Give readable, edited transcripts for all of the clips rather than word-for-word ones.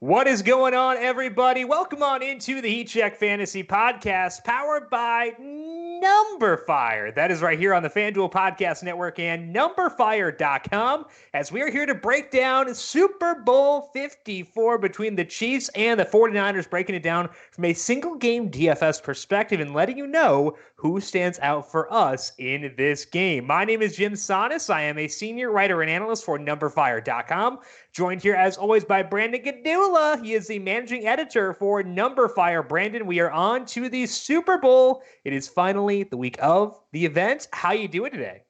What is going on, everybody? Welcome on into the Heat Check Fantasy Podcast, powered by Number Fire. That is right here on the FanDuel Podcast Network and numberfire.com, as we are here to break down Super Bowl 54 between the Chiefs and the 49ers, breaking it down from a single game DFS perspective and letting you know who stands out for us in this game. My name is Jim Sonis. I am a senior writer and analyst for numberfire.com. Joined here, as always, by Brandon Gadula. He is the managing editor for Number Fire. Brandon, we are on to the Super Bowl. It is finally the week of the event. How you doing today?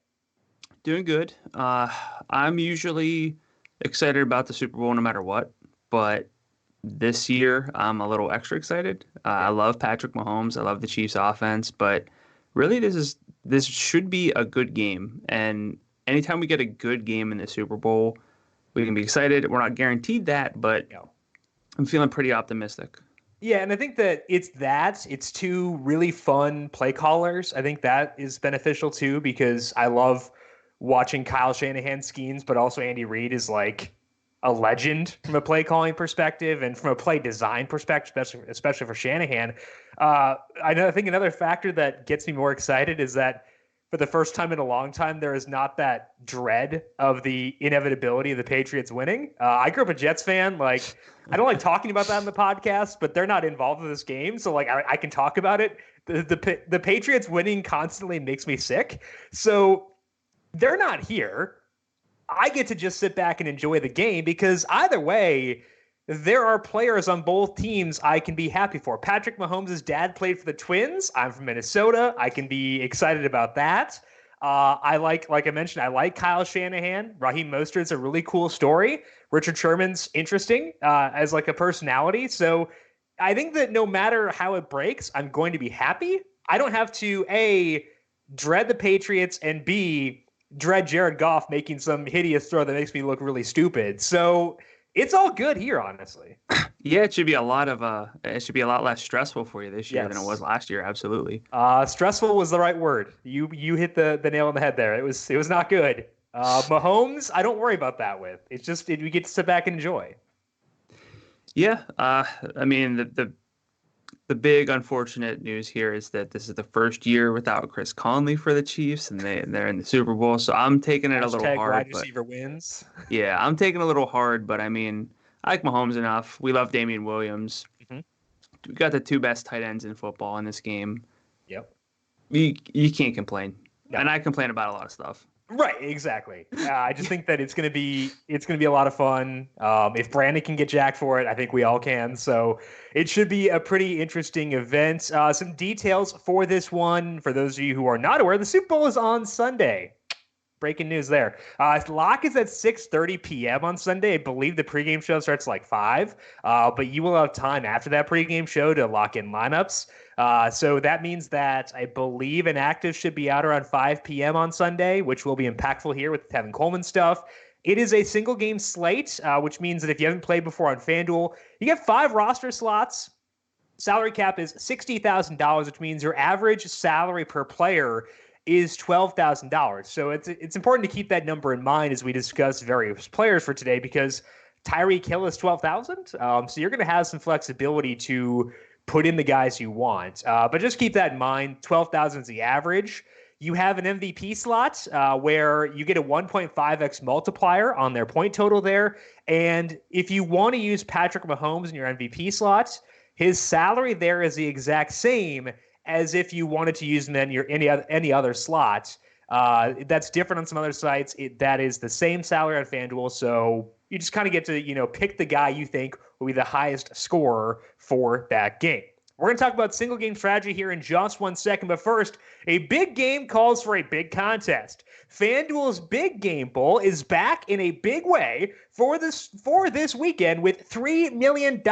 Doing good. I'm usually excited about the Super Bowl no matter what, but this year I'm a little extra excited. I love Patrick Mahomes. I love the Chiefs offense, but really this should be a good game. And anytime we get a good game in the Super Bowl, we can be excited. We're not guaranteed that, but I'm feeling pretty optimistic. Yeah, and I think that it's two really fun play callers. I think that is beneficial too, because I love watching Kyle Shanahan schemes, but also Andy Reid is like a legend from a play calling perspective and from a play design perspective, especially for Shanahan. I think another factor that gets me more excited is that for the first time in a long time, there is not that dread of the inevitability of the Patriots winning. I grew up a Jets fan. Like, I don't like talking about that in the podcast, but they're not involved in this game, so like I can talk about it. The Patriots winning constantly makes me sick. So they're not here. I get to just sit back and enjoy the game because either way, there are players on both teams I can be happy for. Patrick Mahomes' dad played for the Twins. I'm from Minnesota. I can be excited about that. Like I mentioned, I like Kyle Shanahan. Raheem Mostert's a really cool story. Richard Sherman's interesting as like a personality. So I think that no matter how it breaks, I'm going to be happy. I don't have to, A, dread the Patriots, and B, dread Jared Goff making some hideous throw that makes me look really stupid. So it's all good here, honestly. Yeah, it should be a lot less stressful for you this year than it was last year. Absolutely. Stressful was the right word. You hit the nail on the head there. It was not good. Mahomes, I don't worry about that with. It's just we get to sit back and enjoy. Yeah. I mean, the big unfortunate news here is that this is the first year without Chris Conley for the Chiefs, and they're in the Super Bowl. So I'm taking it a little hard. Wide receiver wins. Yeah, I'm taking it a little hard, but I mean, I like Mahomes enough. We love Damian Williams. Mm-hmm. We got the two best tight ends in football in this game. Yep. You can't complain, and I complain about a lot of stuff. Right, exactly. I just think that it's gonna be a lot of fun. If Brandon can get jacked for it, I think we all can. So it should be a pretty interesting event. Some details for this one, for those of you who are not aware, the Super Bowl is on Sunday. Breaking news there. Lock is at 6:30 p.m. on Sunday. I believe the pregame show starts like 5, but you will have time after that pregame show to lock in lineups. So that means that I believe Inactive should be out around 5 p.m. on Sunday, which will be impactful here with the Tevin Coleman stuff. It is a single game slate, which means that if you haven't played before on FanDuel, you get 5 roster slots. Salary cap is $60,000, which means your average salary per player is $12,000. So it's important to keep that number in mind as we discuss various players for today, because Tyreek Hill is $12,000. So you're going to have some flexibility to put in the guys you want. But just keep that in mind. $12,000 is the average. You have an MVP slot where you get a 1.5x multiplier on their point total there. And if you want to use Patrick Mahomes in your MVP slot, his salary there is the exact same as if you wanted to use them in your any other slot. That's different on some other sites. That is the same salary on FanDuel. So you just kind of get to, pick the guy you think will be the highest scorer for that game. We're going to talk about single game strategy here in just 1 second. But first, a big game calls for a big contest. FanDuel's Big Game Bowl is back in a big way for this weekend with $3 million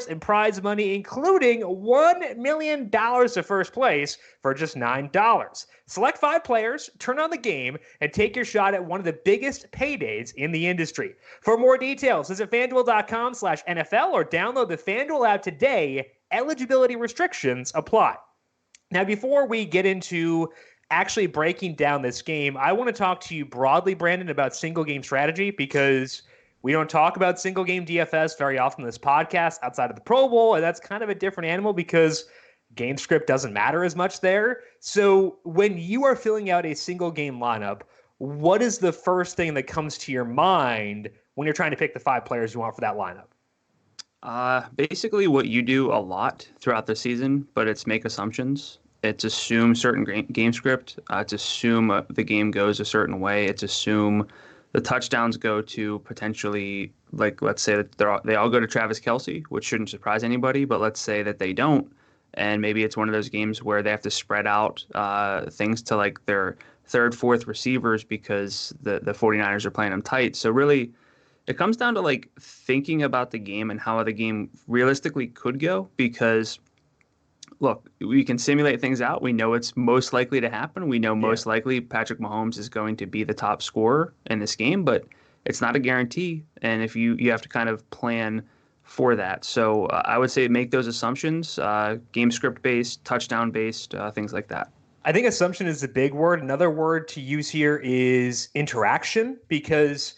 in prize money, including $1 million to first place for just $9. Select 5 players, turn on the game, and take your shot at one of the biggest paydays in the industry. For more details, visit FanDuel.com/NFL or download the FanDuel app today. Eligibility restrictions apply. Now, before we get into actually breaking down this game, I want to talk to you broadly, Brandon, about single game strategy, because We don't talk about single game DFS very often in this podcast outside of the Pro Bowl, and that's kind of a different animal because game script doesn't matter as much there. So when you are filling out a single game lineup, what is the first thing that comes to your mind when you're trying to pick the 5 players you want for that lineup? Basically what you do a lot throughout the season, but it's make assumptions. It's assume certain game script. It's assume the game goes a certain way. It's assume the touchdowns go to potentially, like, let's say that they all go to Travis Kelce, which shouldn't surprise anybody, but let's say that they don't. And maybe it's one of those games where they have to spread out things to like their third, fourth receivers because the 49ers are playing them tight. So really, it comes down to like thinking about the game and how the game realistically could go because, look, we can simulate things out. We know it's most likely to happen. We know most likely Patrick Mahomes is going to be the top scorer in this game, but it's not a guarantee. And if you have to kind of plan for that. So I would say make those assumptions, game script based, touchdown based, things like that. I think assumption is a big word. Another word to use here is interaction, because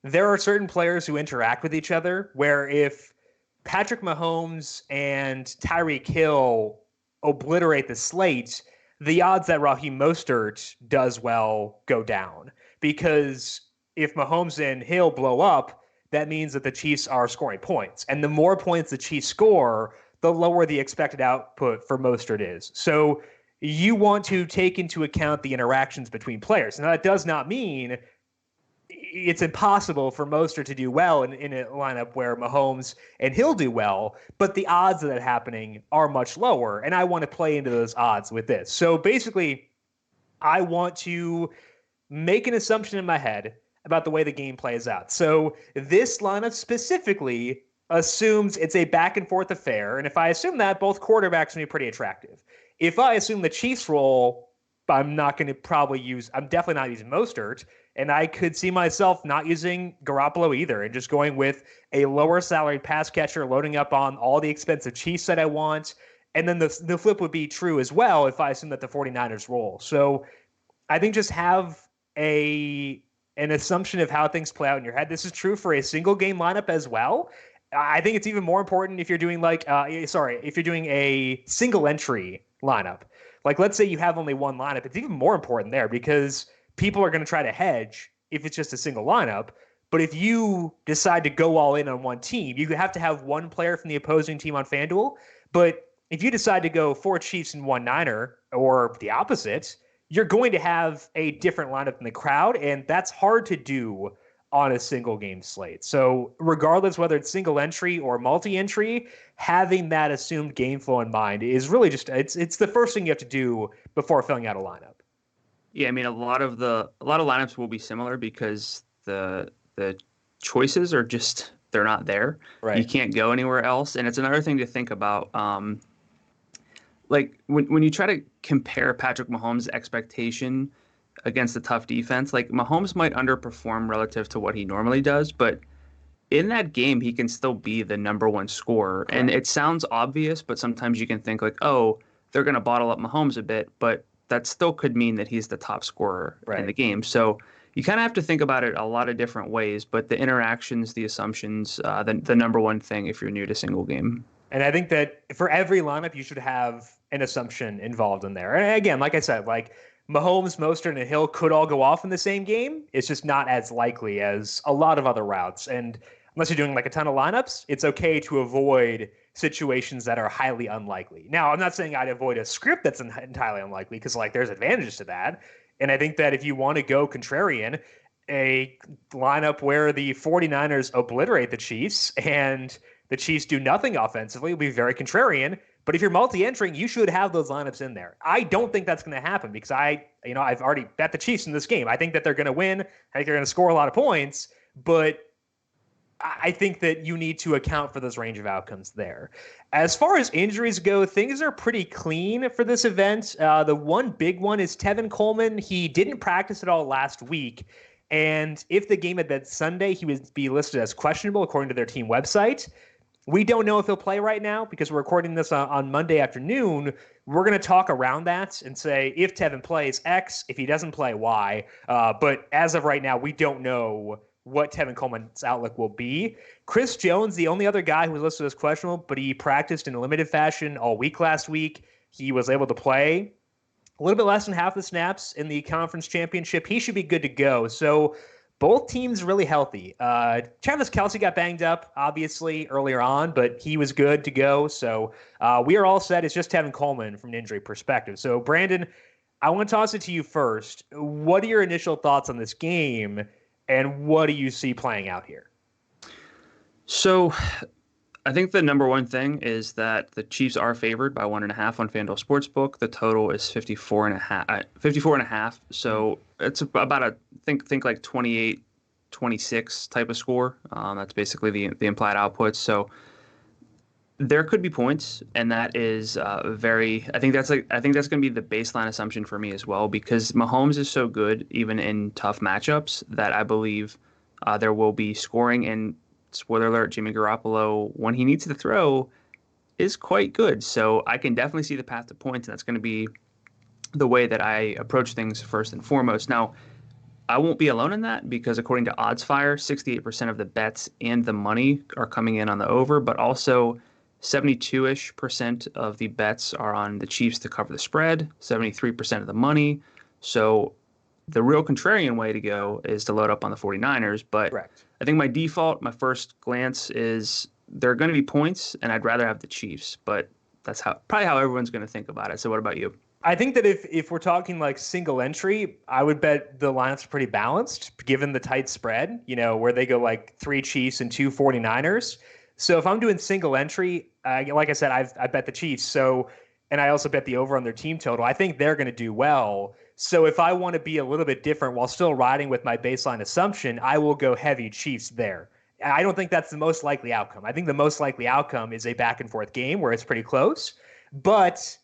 there are certain players who interact with each other where if Patrick Mahomes and Tyreek Hill obliterate the slate, the odds that Raheem Mostert does well go down, because if Mahomes and Hill blow up, that means that the Chiefs are scoring points. And the more points the Chiefs score, the lower the expected output for Mostert is. So you want to take into account the interactions between players. Now, that does not mean it's impossible for Mostert to do well in a lineup where Mahomes and Hill do well, but the odds of that happening are much lower, and I want to play into those odds with this. So basically, I want to make an assumption in my head about the way the game plays out. So this lineup specifically assumes it's a back and forth affair, and if I assume that, both quarterbacks will be pretty attractive. If I assume the Chiefs roll, I'm definitely not using Mostert, and I could see myself not using Garoppolo either and just going with a lower salaried pass catcher, loading up on all the expensive Chiefs that I want. And then the flip would be true as well if I assume that the 49ers roll. So I think just have an assumption of how things play out in your head. This is true for a single game lineup as well. I think it's even more important if you're doing if you're doing a single entry lineup. Like, let's say you have only one lineup. It's even more important there because people are going to try to hedge if it's just a single lineup. But if you decide to go all in on one team, you have to have one player from the opposing team on FanDuel. But if you decide to go 4 Chiefs and 1 Niner, or the opposite, you're going to have a different lineup in the crowd, and that's hard to do on a single game slate. So regardless whether it's single entry or multi-entry, having that assumed game flow in mind is really just it's the first thing you have to do before filling out a lineup. Yeah, I mean a lot of lineups will be similar because the choices are just they're not there. Right. You can't go anywhere else, and it's another thing to think about. Like when you try to compare Patrick Mahomes' expectation against a tough defense, like Mahomes might underperform relative to what he normally does, but in that game, he can still be the number one scorer. Correct. And it sounds obvious, but sometimes you can think like, oh, they're going to bottle up Mahomes a bit, but that still could mean that he's the top scorer in the game. So you kind of have to think about it a lot of different ways, but the interactions, the assumptions, the number one thing if you're new to single game. And I think that for every lineup, you should have an assumption involved in there. And again, like I said, like Mahomes, Mostert, and Hill could all go off in the same game. It's just not as likely as a lot of other routes. And unless you're doing like a ton of lineups, it's okay to avoid situations that are highly unlikely. Now, I'm not saying I'd avoid a script that's entirely unlikely because like there's advantages to that. And I think that if you want to go contrarian, a lineup where the 49ers obliterate the Chiefs and the Chiefs do nothing offensively will be very contrarian. But if you're multi-entering, you should have those lineups in there. I don't think that's going to happen because I've already bet the Chiefs in this game. I think that they're going to win. I think they're going to score a lot of points, but I think that you need to account for those range of outcomes there. As far as injuries go, things are pretty clean for this event. The one big one is Tevin Coleman. He didn't practice at all last week. And if the game had been Sunday, he would be listed as questionable according to their team website. We don't know if he'll play right now because we're recording this on Monday afternoon. We're going to talk around that and say if Tevin plays X, if he doesn't play Y. But as of right now, we don't know what Tevin Coleman's outlook will be. Chris Jones, the only other guy who was listed as questionable, but he practiced in a limited fashion all week last week. He was able to play a little bit less than half the snaps in the conference championship. He should be good to go. So both teams really healthy. Travis Kelce got banged up, obviously, earlier on, but he was good to go. So we are all set. It's just Tevin Coleman from an injury perspective. So, Brandon, I want to toss it to you first. What are your initial thoughts on this game, and what do you see playing out here? So I think the number one thing is that the Chiefs are favored by 1.5 on FanDuel Sportsbook. The total is 54.5. So it's about a think like 28-26 type of score. That's basically the implied output. So there could be points, and that is I think that's going to be the baseline assumption for me as well, because Mahomes is so good even in tough matchups that I believe there will be scoring. And spoiler alert, Jimmy Garoppolo, when he needs to throw, is quite good. So I can definitely see the path to points, and that's going to be the way that I approach things first and foremost. Now, I won't be alone in that, because according to OddsFire, 68% of the bets and the money are coming in on the over, but also 72-ish% of the bets are on the Chiefs to cover the spread, 73% of the money. So the real contrarian way to go is to load up on the 49ers. But correct. I think my first glance is there are going to be points, and I'd rather have the Chiefs. But that's probably how everyone's going to think about it. So what about you? I think that if we're talking like single entry, I would bet the lineups are pretty balanced, given the tight spread, where they go like 3 Chiefs and 2 49ers. So if I'm doing single entry, like I said, I bet the Chiefs. So, and I also bet the over on their team total. I think they're going to do well. So if I want to be a little bit different while still riding with my baseline assumption, I will go heavy Chiefs there. I don't think that's the most likely outcome. I think the most likely outcome is a back and forth game where it's pretty close. But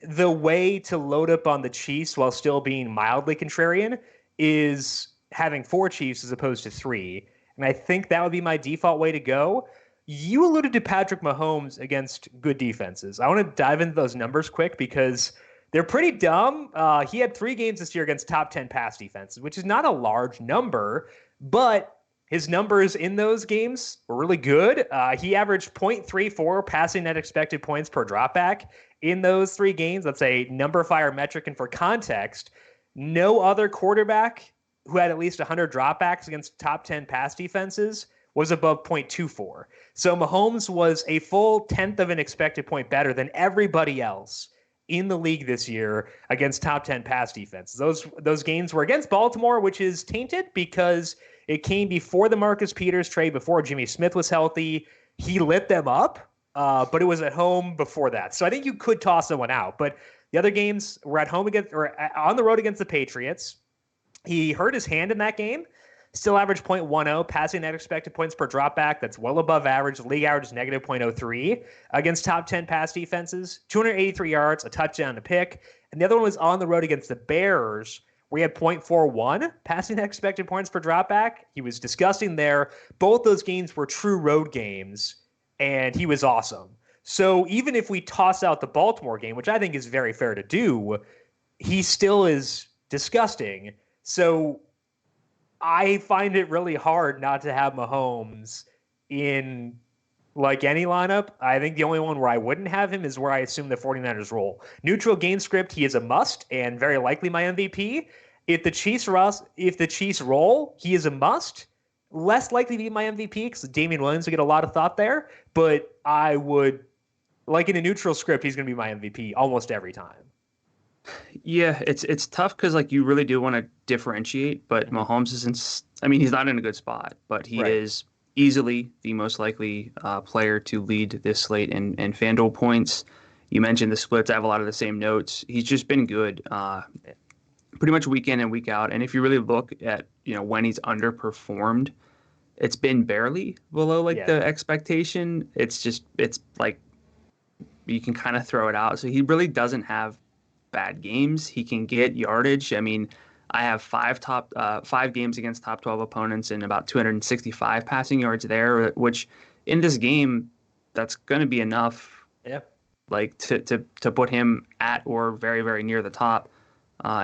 the way to load up on the Chiefs while still being mildly contrarian is having 4 Chiefs as opposed to 3. And I think that would be my default way to go. You alluded to Patrick Mahomes against good defenses. I want to dive into those numbers quick because they're pretty dumb. He had 3 games this year against top 10 pass defenses, which is not a large number, but his numbers in those games were really good. He averaged 0.34 passing net expected points per dropback in those 3 games. That's a number fire metric. And for context, no other quarterback who had at least 100 dropbacks against top 10 pass defenses was above 0.24. So Mahomes was a full 10th of an expected point better than everybody else in the league this year against top 10 pass defenses. Those games were against Baltimore, which is tainted because it came before the Marcus Peters trade, before Jimmy Smith was healthy. He lit them up, but it was at home before that. So I think you could toss someone out. But the other games were at home against or on the road against the Patriots. He hurt his hand in that game. Still averaged 0.10, passing net expected points per dropback. That's well above average. The league average is negative 0.03 against top 10 pass defenses. 283 yards, a touchdown, a pick. And the other one was on the road against the Bears, where he had 0.41 passing net expected points per dropback. He was disgusting there. Both those games were true road games, and he was awesome. So even if we toss out the Baltimore game, which I think is very fair to do, he still is disgusting. So I find it really hard not to have Mahomes in like any lineup. I think the only one where I wouldn't have him is where I assume the 49ers roll. Neutral game script, he is a must and very likely my MVP. If the Chiefs roll, he is a must. Less likely to be my MVP because Damian Williams would get a lot of thought there. But I would, like in a neutral script, he's going to be my MVP almost every time. Yeah, it's tough because like you really do want to differentiate, but Mahomes he's not in a good spot, but he is easily the most likely player to lead this slate in FanDuel points. You mentioned the splits. I have a lot of the same notes. He's just been good pretty much week in and week out. And if you really look at when he's underperformed, it's been barely below the expectation. It's like you can kind of throw it out. So he really doesn't have bad games. He can get yardage. I mean, I have 5 games against top 12 opponents and about 265 passing yards there, which in this game, that's going to be enough. Yeah. Like to put him at or very, very near the top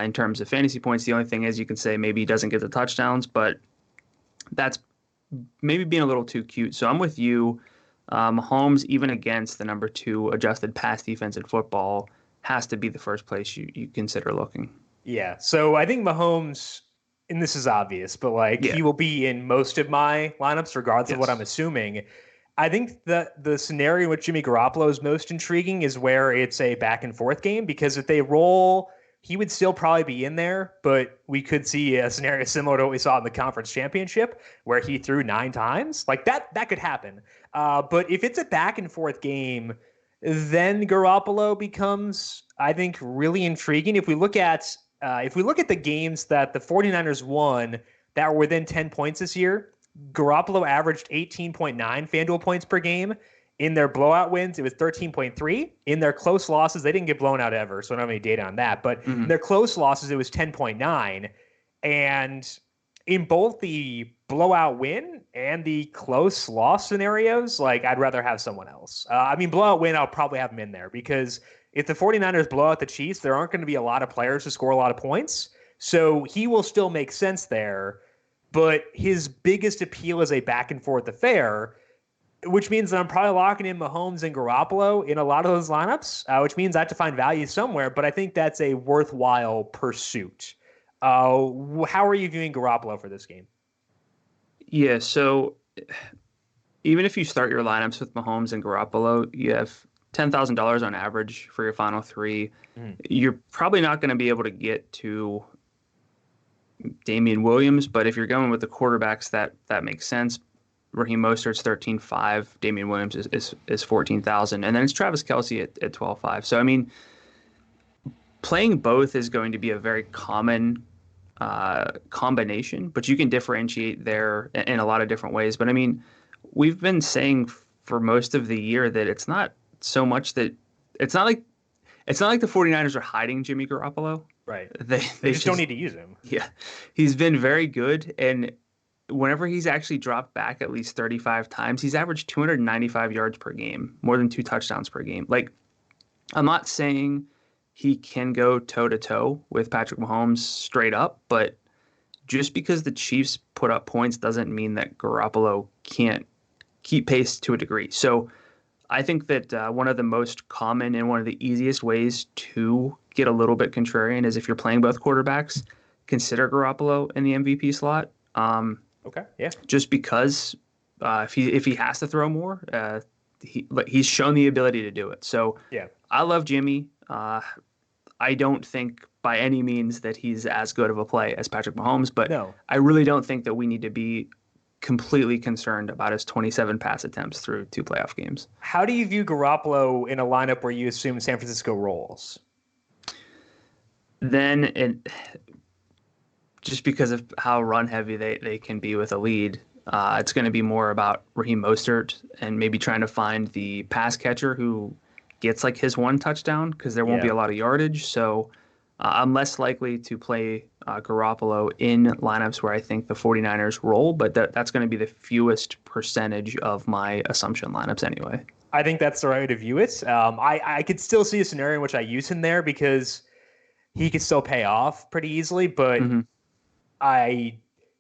in terms of fantasy points. The only thing is you can say maybe he doesn't get the touchdowns, but That's maybe being a little too cute. So I'm with you. Mahomes, even against the number 2 adjusted pass defense in football, has to be the first place you consider looking. Yeah. So I think Mahomes, and this is obvious, but like Yeah. he will be in most of my lineups, regardless of what I'm Yes. assuming. I think the scenario in which Jimmy Garoppolo is most intriguing is where it's a back and forth game, because if they roll, he would still probably be in there, but we could see a scenario similar to what we saw in the conference championship where he threw 9 times. Like that could happen. But if it's a back and forth game, then Garoppolo becomes, I think, really intriguing. If we look at the games that the 49ers won that were within 10 points this year, Garoppolo averaged 18.9 FanDuel points per game. In their blowout wins, it was 13.3. In their close losses, they didn't get blown out ever, so I don't have any data on that. But in their close losses, it was 10.9. And in both the blowout win and the close loss scenarios, like I'd rather have someone else. Blowout win, I'll probably have him in there because if the 49ers blow out the Chiefs, there aren't going to be a lot of players to score a lot of points. So he will still make sense there. But his biggest appeal is a back and forth affair, which means that I'm probably locking in Mahomes and Garoppolo in a lot of those lineups, which means I have to find value somewhere. But I think that's a worthwhile pursuit. How are you viewing Garoppolo for this game? Yeah, so even if you start your lineups with Mahomes and Garoppolo, you have $10,000 on average for your final 3. You're probably not going to be able to get to Damian Williams, but if you're going with the quarterbacks, that makes sense. Raheem Mostert's 13.5, Damian Williams is 14,000, and then it's Travis Kelce at 12.5. So playing both is going to be a very common combination, but you can differentiate there in a lot of different ways. But we've been saying for most of the year that it's not so much that it's not like the 49ers are hiding Jimmy Garoppolo. Right. They just don't need to use him. Yeah. He's been very good. And whenever he's actually dropped back at least 35 times, he's averaged 295 yards per game, more than 2 touchdowns per game. Like, I'm not saying he can go toe to toe with Patrick Mahomes straight up, but just because the Chiefs put up points doesn't mean that Garoppolo can't keep pace to a degree. So I think that one of the most common and one of the easiest ways to get a little bit contrarian is if you're playing both quarterbacks, consider Garoppolo in the MVP slot. Okay, yeah. Just because if he has to throw more, he's shown the ability to do it. So yeah, I love Jimmy. I don't think by any means that he's as good of a play as Patrick Mahomes, but no. I really don't think that we need to be completely concerned about his 27 pass attempts through 2 playoff games. How do you view Garoppolo in a lineup where you assume San Francisco rolls? Then just because of how run heavy they can be with a lead, it's going to be more about Raheem Mostert and maybe trying to find the pass catcher who gets like his 1 touchdown, because there won't be a lot of yardage. So I'm less likely to play Garoppolo in lineups where I think the 49ers roll, but that's going to be the fewest percentage of my assumption lineups anyway. I think that's the right way to view it. I could still see a scenario in which I use him there because he could still pay off pretty easily, but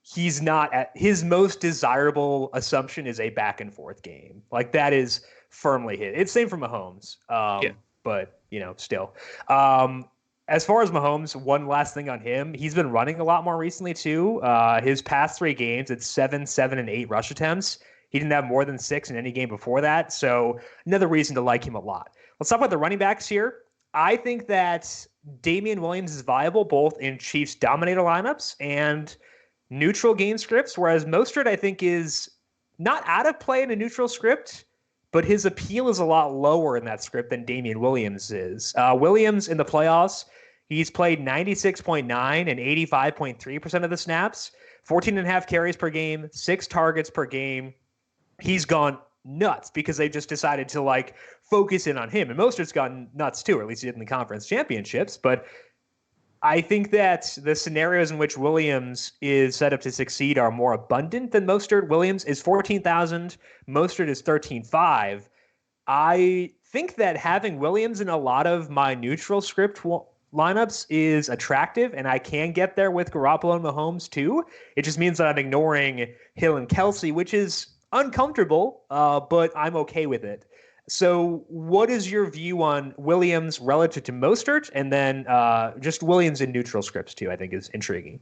he's not at his most desirable assumption is a back and forth game. Like that is firmly hit. It's same for Mahomes. But still. As far as Mahomes, one last thing on him, he's been running a lot more recently too. His past 3 games, it's 7, 7, and 8 rush attempts. He didn't have more than 6 in any game before that. So another reason to like him a lot. Let's talk about the running backs here. I think that Damian Williams is viable both in Chiefs dominator lineups and neutral game scripts, whereas Mostert, I think, is not out of play in a neutral script, but his appeal is a lot lower in that script than Damian Williams is. Williams in the playoffs, he's played 96.9 and 85.3% of the snaps, 14.5 carries per game, 6 targets per game. He's gone nuts because they just decided to focus in on him. And Mostert's gone nuts too, or at least he did in the conference championships. But I think that the scenarios in which Williams is set up to succeed are more abundant than Mostert. Williams is 14,000. Mostert is 13.5. I think that having Williams in a lot of my neutral script lineups is attractive, and I can get there with Garoppolo and Mahomes too. It just means that I'm ignoring Hill and Kelsey, which is uncomfortable, but I'm okay with it. So, what is your view on Williams relative to Mostert, and then just Williams in neutral scripts too? I think is intriguing.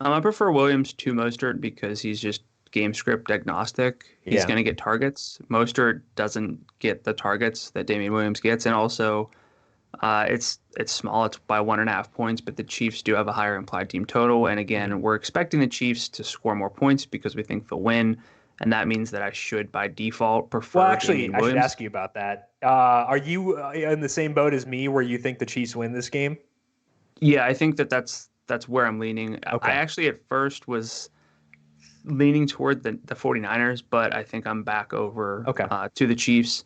I prefer Williams to Mostert because he's just game script agnostic. He's Yeah. going to get targets. Mostert doesn't get the targets that Damian Williams gets, and also it's small. It's by 1.5 points, but the Chiefs do have a higher implied team total. And again, we're expecting the Chiefs to score more points because we think they'll win, and that means that I should by default prefer. Well, actually, Damian I should Williams. ask you about that. Are you in the same boat as me, where you think the Chiefs win this game? Yeah, I think that's where I'm leaning. Okay. I actually at first was leaning toward the 49ers, but I think I'm back over to the Chiefs.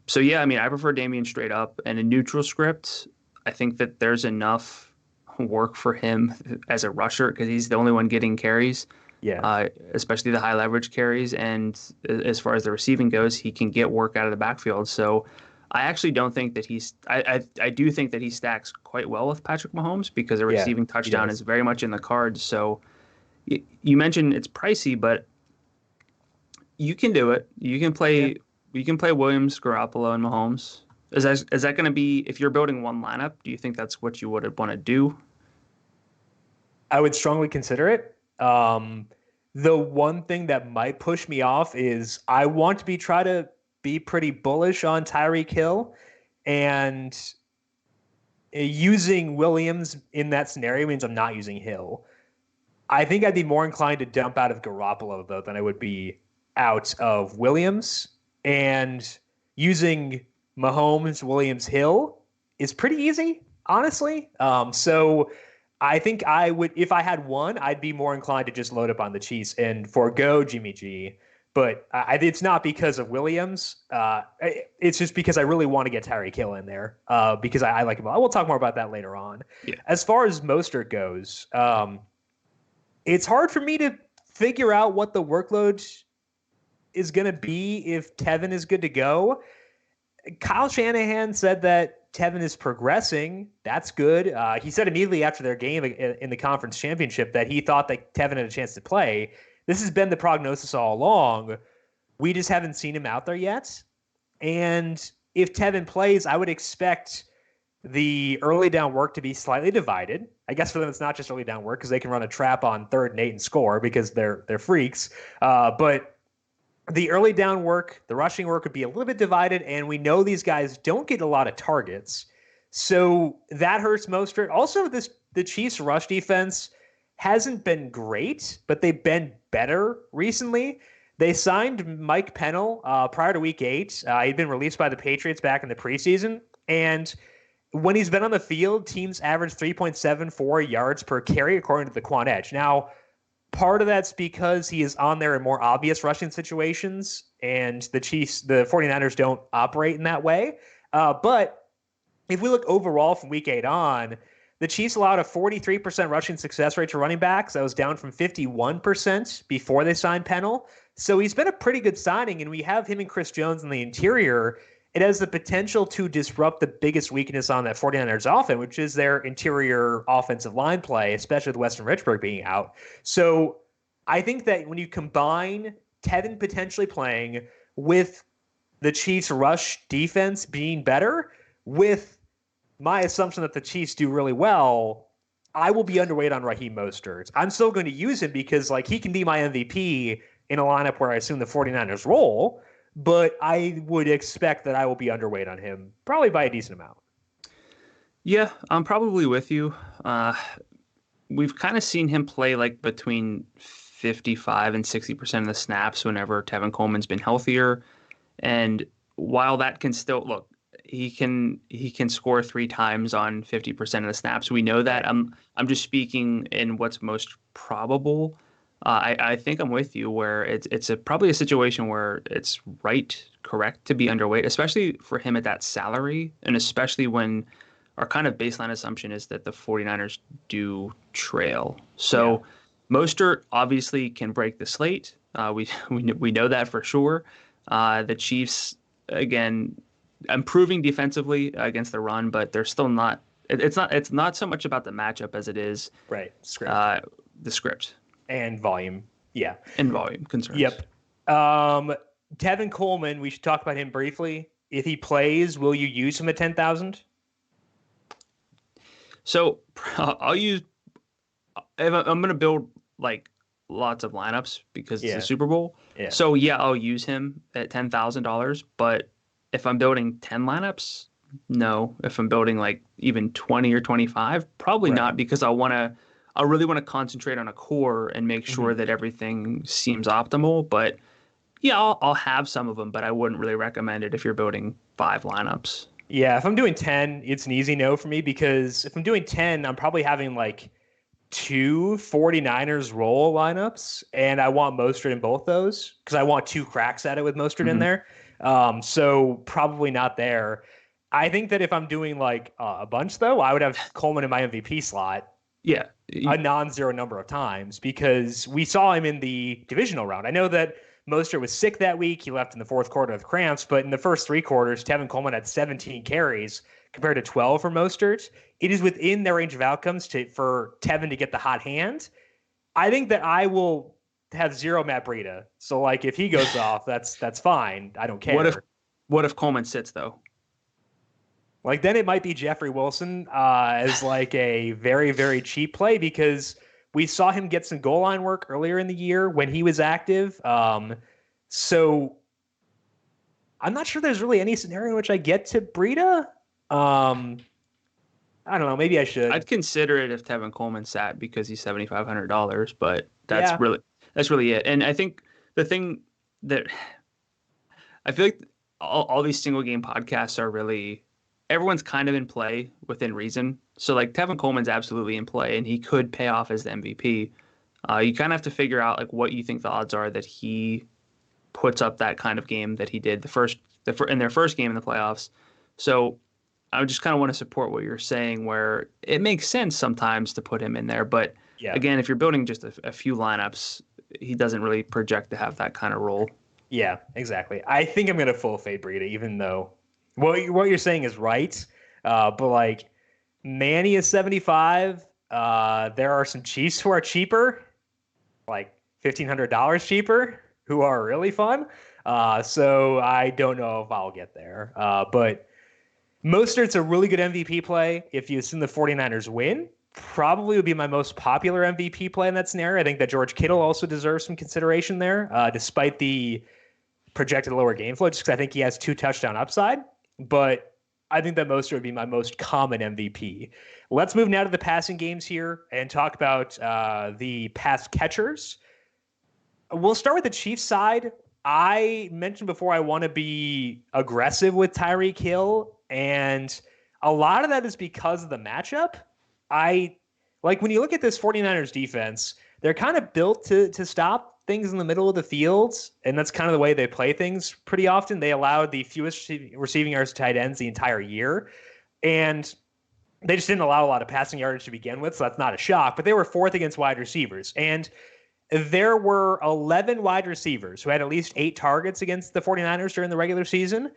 So yeah, I mean, I prefer Damian straight up, and a neutral script. I think that there's enough work for him as a rusher because he's the only one getting carries. Yeah. Especially the high leverage carries, and as far as the receiving goes, he can get work out of the backfield. So I actually don't think that I do think that he stacks quite well with Patrick Mahomes because a receiving touchdown is very much in the cards. So you mentioned it's pricey, but you can do it. You can play Williams, Garoppolo, and Mahomes. Is that going to be, if you're building one lineup, do you think that's what you would want to do? I would strongly consider it. The one thing that might push me off is I want to try to be pretty bullish on Tyreek Hill, and using Williams in that scenario means I'm not using Hill. I think I'd be more inclined to dump out of Garoppolo, though, than I would be out of Williams. And using Mahomes, Williams, Hill is pretty easy, honestly. So I think I would, if I had one, I'd be more inclined to just load up on the Chiefs and forego Jimmy G. But it's not because of Williams. It's just because I really want to get Tyreek Hill in there because I like him. We'll talk more about that later on. Yeah. As far as Mostert goes, it's hard for me to figure out what the workload is going to be if Tevin is good to go. Kyle Shanahan said that Tevin is progressing. That's good. He said immediately after their game in the conference championship that he thought that Tevin had a chance to play. This has been the prognosis all along. We just haven't seen him out there yet. And if Tevin plays, I would expect the early down work to be slightly divided. I guess for them, it's not just early down work because they can run a trap on 3rd and 8 and score because they're freaks. But the early down work, the rushing work would be a little bit divided, and we know these guys don't get a lot of targets. So that hurts Mostert. Also, the Chiefs' rush defense hasn't been great, but they've been better recently. They signed Mike Pennell prior to Week 8. He'd been released by the Patriots back in the preseason, and when he's been on the field, teams average 3.74 yards per carry, according to the Quant Edge. Now, part of that's because he is on there in more obvious rushing situations, and the 49ers don't operate in that way. But if we look overall from Week 8 on, the Chiefs allowed a 43% rushing success rate to running backs. That was down from 51% before they signed Pennell. So he's been a pretty good signing, and we have him and Chris Jones in the interior. It has the potential to disrupt the biggest weakness on that 49ers offense, which is their interior offensive line play, especially with Weston Richburg being out. So I think that when you combine Tevin potentially playing with the Chiefs' rush defense being better, with my assumption that the Chiefs do really well, I will be underweight on Raheem Mostert. I'm still going to use him because he can be my MVP in a lineup where I assume the 49ers roll, but I would expect that I will be underweight on him, probably by a decent amount. Yeah, I'm probably with you. We've kind of seen him play between 55 and 60% of the snaps whenever Tevin Coleman's been healthier. And while that can still look, he can score 3 times on 50% of the snaps. We know that. I'm just speaking in what's most probable. I think I'm with you where it's probably a situation where it's correct to be underweight, especially for him at that salary, and especially when our kind of baseline assumption is that the 49ers do trail. So Mostert obviously can break the slate. We know that for sure. The Chiefs, again, improving defensively against the run, but they're still not It's not so much about the matchup as it is Right. Script the script and volume. Yeah. and volume concerns. Yep. Tevin Coleman, we should talk about him briefly. If he plays, will you use him at 10,000? So I'll use if I'm going to build like lots of lineups because it's the Yeah. Super Bowl. Yeah. So yeah, I'll use him at $10,000. But if I'm building 10 lineups, no. If I'm building like even 20 or 25, probably Right. not because I really want to concentrate on a core and make sure that everything seems optimal. But yeah, I'll have some of them, but I wouldn't really recommend it if you're building 5 lineups. Yeah, if I'm doing 10, it's an easy no for me because if I'm doing 10, I'm probably having like two 49ers roll lineups, and I want Mostert in both those because I want two cracks at it with Mostert in Mhm. there. So probably not there. I think that if I'm doing like a bunch though, I would have Coleman in my MVP slot Yeah. a non-zero number of times because we saw him in the divisional round. I know that Mostert was sick that week. He left in the fourth quarter with cramps, but in the first three quarters, Tevin Coleman had 17 carries compared to 12 for Mostert. It is within their range of outcomes for Tevin to get the hot hand. I think that I will have zero Matt Breida. So like if he goes off, that's fine. I don't care. What if Coleman sits though? Like then it might be Jeffrey Wilson as like a very, very cheap play because we saw him get some goal line work earlier in the year when he was active. So I'm not sure there's really any scenario in which I get to Breida. I don't know. Maybe I should. I'd consider it if Tevin Coleman sat because he's $7,500, but Yeah. that's really it. And I think the thing that I feel like all these single game podcasts are really everyone's kind of in play within reason. So like Tevin Coleman's absolutely in play and he could pay off as the MVP. You kind of have to figure out like what you think the odds are that he puts up that kind of game that he did in their first game in the playoffs. So I just kind of want to support what you're saying, where it makes sense sometimes to put him in there. But Yeah. again, if you're building just a few lineups, he doesn't really project to have that kind of role. Yeah, exactly. I think I'm going to full fade Breida, even though what you're saying is right. But like Manny is 75. There are some Chiefs who are cheaper, like $1,500 cheaper, who are really fun. So I don't know if I'll get there. But Mostert's a really good MVP play. If you assume the 49ers win, probably would be my most popular MVP play in that scenario. I think that George Kittle also deserves some consideration there, despite the projected lower game flow, just because I think he has 2 touchdown upside. But I think that Mostert would be my most common MVP. Let's move now to the passing games here and talk about the pass catchers. We'll start with the Chiefs side. I mentioned before I want to be aggressive with Tyreek Hill, and a lot of that is because of the matchup. I like when you look at this 49ers defense, they're kind of built to stop things in the middle of the field, and that's kind of the way they play things pretty often. They allowed the fewest receiving yards to tight ends the entire year, and they just didn't allow a lot of passing yardage to begin with, so that's not a shock, but they were 4th against wide receivers. And there were 11 wide receivers who had at least 8 targets against the 49ers during the regular season,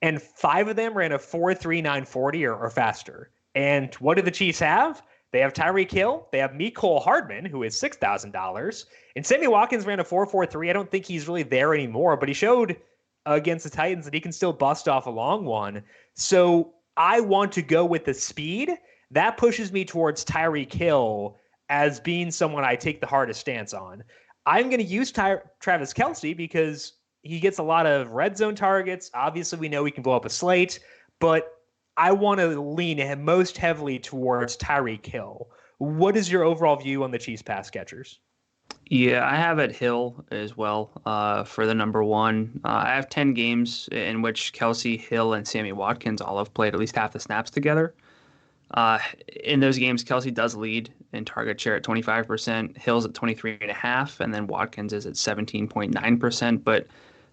and 5 of them ran a 4.39 40 or faster. And what do the Chiefs have? They have Tyreek Hill. They have Mecole Hardman, who is $6,000. And Sammy Watkins ran a 4.43. I don't think he's really there anymore, but he showed against the Titans that he can still bust off a long one. So I want to go with the speed. That pushes me towards Tyreek Hill as being someone I take the hardest stance on. I'm going to use Travis Kelce because he gets a lot of red zone targets. Obviously, we know he can blow up a slate, but I want to lean most heavily towards Tyreek Hill. What is your overall view on the Chiefs pass catchers? Yeah, I have it Hill as well for the number one. I have 10 games in which Kelsey, Hill, and Sammy Watkins all have played at least half the snaps together. In those games, Kelsey does lead in target share at 25%, Hill's at 23.5%, and then Watkins is at 17.9%. But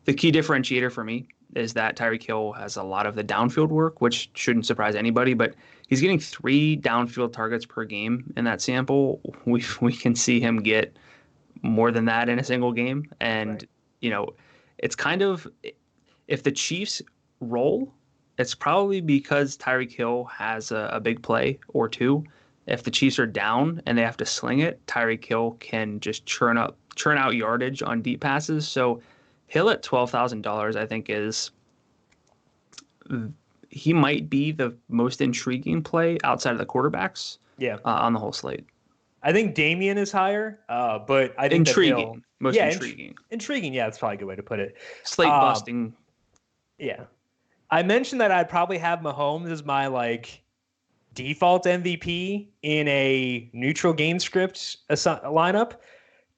the key differentiator for me is that Tyreek Hill has a lot of the downfield work, which shouldn't surprise anybody, but he's getting 3 downfield targets per game in that sample. We can see him get more than that in a single game. And, Right. you know, it's kind of, if the Chiefs roll, it's probably because Tyreek Hill has a big play or two. If the Chiefs are down and they have to sling it, Tyreek Hill can just churn out yardage on deep passes. So Hill at $12,000, I think he might be the most intriguing play outside of the quarterbacks. Yeah. On the whole slate. I think Damian is higher, but I think intriguing, most intriguing. Intriguing. Yeah, that's probably a good way to put it. Slate busting. Yeah, I mentioned that I'd probably have Mahomes as my like default MVP in a neutral game script lineup.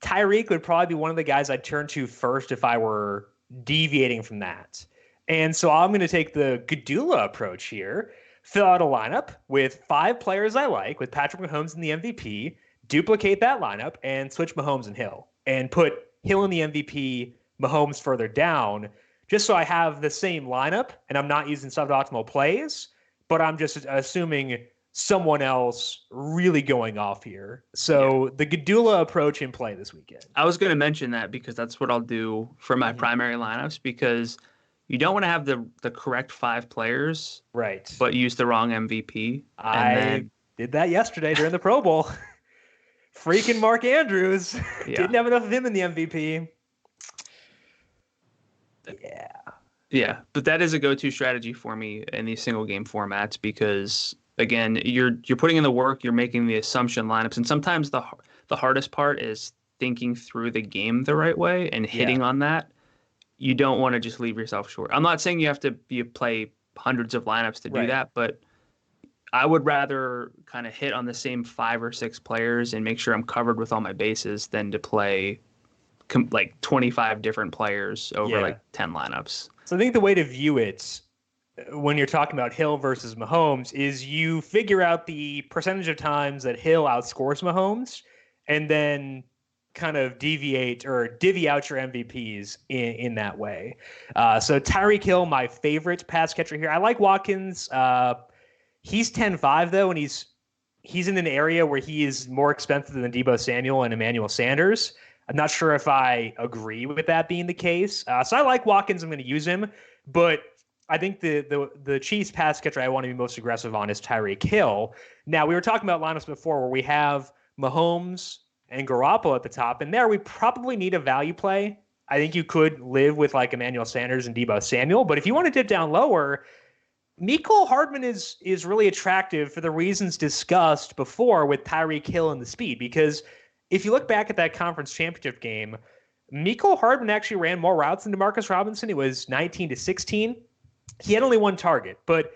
Tyreek would probably be one of the guys I'd turn to first if I were deviating from that. And so I'm going to take the Gadula approach here, fill out a lineup with 5 players I like, with Patrick Mahomes in the MVP, duplicate that lineup, and switch Mahomes and Hill, and put Hill in the MVP, Mahomes further down, just so I have the same lineup, and I'm not using suboptimal plays, but I'm just assuming someone else really going off here. So the Gadula approach in play this weekend. I was going to mention that because that's what I'll do for my primary lineups, because you don't want to have the correct 5 players, right? But use the wrong MVP. I did that yesterday during the Pro Bowl. Freaking Mark Andrews. Didn't have enough of him in the MVP. Yeah, but that is a go-to strategy for me in these single game formats because again, you're putting in the work, you're making the assumption lineups, and sometimes the hardest part is thinking through the game the right way and hitting on that. You don't want to just leave yourself short. I'm not saying you have to play hundreds of lineups to do that, but I would rather kind of hit on the same 5 or 6 players and make sure I'm covered with all my bases than to play like 25 different players over like 10 lineups. So I think the way to view it when you're talking about Hill versus Mahomes is you figure out the percentage of times that Hill outscores Mahomes and then kind of deviate or divvy out your MVPs in that way. So Tyreek Hill, my favorite pass catcher here. I like Watkins. He's 10-5 though, and he's in an area where he is more expensive than Deebo Samuel and Emmanuel Sanders. I'm not sure if I agree with that being the case. So I like Watkins. I'm going to use him, but I think the Chiefs pass catcher I want to be most aggressive on is Tyreek Hill. Now, we were talking about lineups before where we have Mahomes and Garoppolo at the top, and there we probably need a value play. I think you could live with like Emmanuel Sanders and Deebo Samuel, but if you want to dip down lower, Mecole Hardman is really attractive for the reasons discussed before with Tyreek Hill and the speed, because if you look back at that conference championship game, Mecole Hardman actually ran more routes than DeMarcus Robinson. It was 19-16. He had only 1 target, but